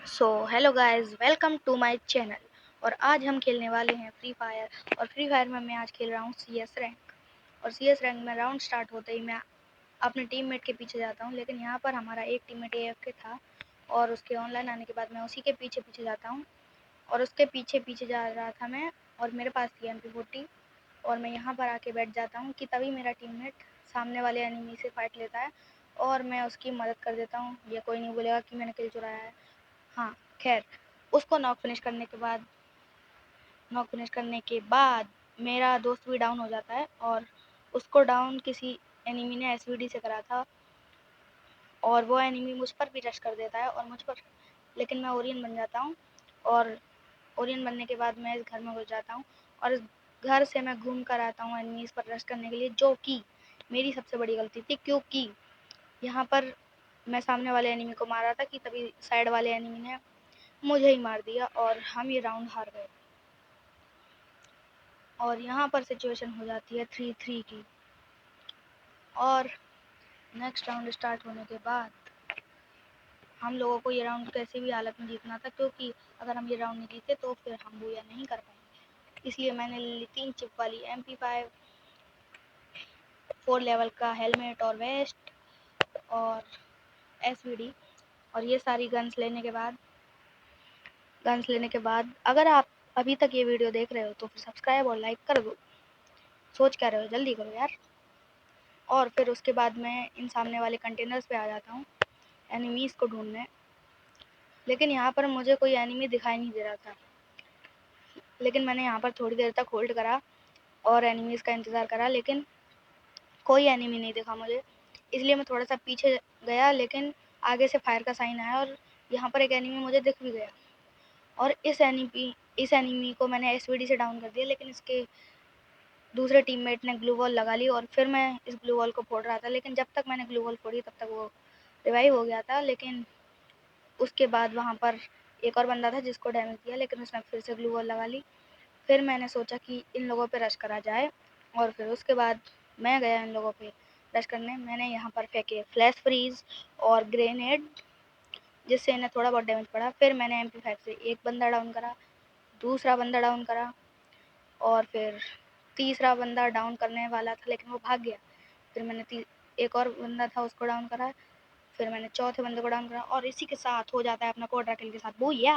So hello guys, welcome to my channel. और आज हम खेलने वाले हैं फ्री फायर। और फ्री फायर में मैं आज खेल रहा हूँ सीएस रैंक। और सीएस रैंक में राउंड स्टार्ट होते ही मैं अपने टीममेट के पीछे जाता हूँ, लेकिन यहाँ पर हमारा एक टीममेट एएफके था और उसके ऑनलाइन आने के बाद मैं उसी के पीछे पीछे जाता हूँ और उसके पीछे पीछे जा रहा था मैं। और मेरे पास थी MP40 और मैं यहाँ पर आके बैठ जाता हूँ कि तभी मेरा टीममेट सामने वाले एनिमी से फाइट लेता है और मैं उसकी मदद कर देता हूँ। ये कोई नहीं बोलेगा कि मैंने किल चुराया है। हाँ, खैर, उसको नॉक फिनिश करने के बाद मेरा दोस्त भी डाउन हो जाता है और उसको डाउन किसी एनिमी ने एसवीडी से करा था और वो एनिमी मुझ पर भी रश कर देता है और मुझ पर, लेकिन मैं ओरियन बन जाता हूँ। और ओरियन बनने के बाद मैं इस घर में घुस जाता हूँ और इस घर से मैं घूम कर आता हूँ एनिमीज पर रश करने के लिए, जो कि मेरी सबसे बड़ी गलती थी, क्योंकि यहाँ पर मैं सामने वाले एनिमी को मार रहा था कि तभी साइड वाले एनिमी ने मुझे ही मार दिया और हम ये राउंड हार गए। और यहाँ पर सिचुएशन हो जाती है 3-3 की। और नेक्स्ट राउंड स्टार्ट होने के बाद हम लोगों को ये राउंड कैसे भी हालत में जीतना था, क्योंकि अगर हम ये राउंड नहीं जीते तो फिर हम बूया नहीं कर पाएंगे। इसलिए मैंने ली 3 चिप वाली MP5, 4 लेवल का हेलमेट और वेस्ट और SVD। और ये सारी गन्स लेने के बाद अगर आप अभी तक ये वीडियो देख रहे हो तो फिर सब्सक्राइब और लाइक कर दो। सोच क्या रहे हो, जल्दी करो यार। और फिर उसके बाद मैं इन सामने वाले कंटेनर्स पे आ जाता हूँ एनिमीज़ को ढूंढने, लेकिन यहाँ पर मुझे कोई एनिमी दिखाई नहीं दे रहा था। लेकिन मैंने यहाँ पर थोड़ी देर तक होल्ड करा और एनिमीज़ का इंतज़ार करा, लेकिन कोई एनिमी नहीं दिखा मुझे। इसलिए मैं थोड़ा सा पीछे गया, लेकिन आगे से फायर का साइन आया और यहाँ पर एक एनिमी मुझे दिख भी गया। और इस एनिमी को मैंने SVD से डाउन कर दिया, लेकिन इसके दूसरे टीममेट ने ग्लू वॉल लगा ली और फिर मैं इस ग्लू वॉल को फोड़ रहा था, लेकिन जब तक मैंने ग्लू वॉल फोड़ी तब तक वो रिवाइव हो गया था। लेकिन उसके बाद वहाँ पर एक और बंदा था जिसको डैमेज दिया, लेकिन उसने फिर से ग्लू वॉल लगा ली। फिर मैंने सोचा कि इन लोगों पे रश करा जाए और फिर उसके बाद मैं गया इन लोगों पे रश करने। मैंने यहाँ पर फेंके फ्लैश फ्रीज और ग्रेनेड, जिससे इन्हें थोड़ा बहुत डैमेज पड़ा। फिर मैंने MP5 से एक बंदा डाउन करा, दूसरा बंदा डाउन करा और फिर तीसरा बंदा डाउन करने वाला था लेकिन वो भाग गया। फिर मैंने एक और बंदा था उसको डाउन करा। फिर मैंने चौथे बंदे को डाउन करा और इसी के साथ हो जाता है अपना क्वाड्रा किल के साथ बूया।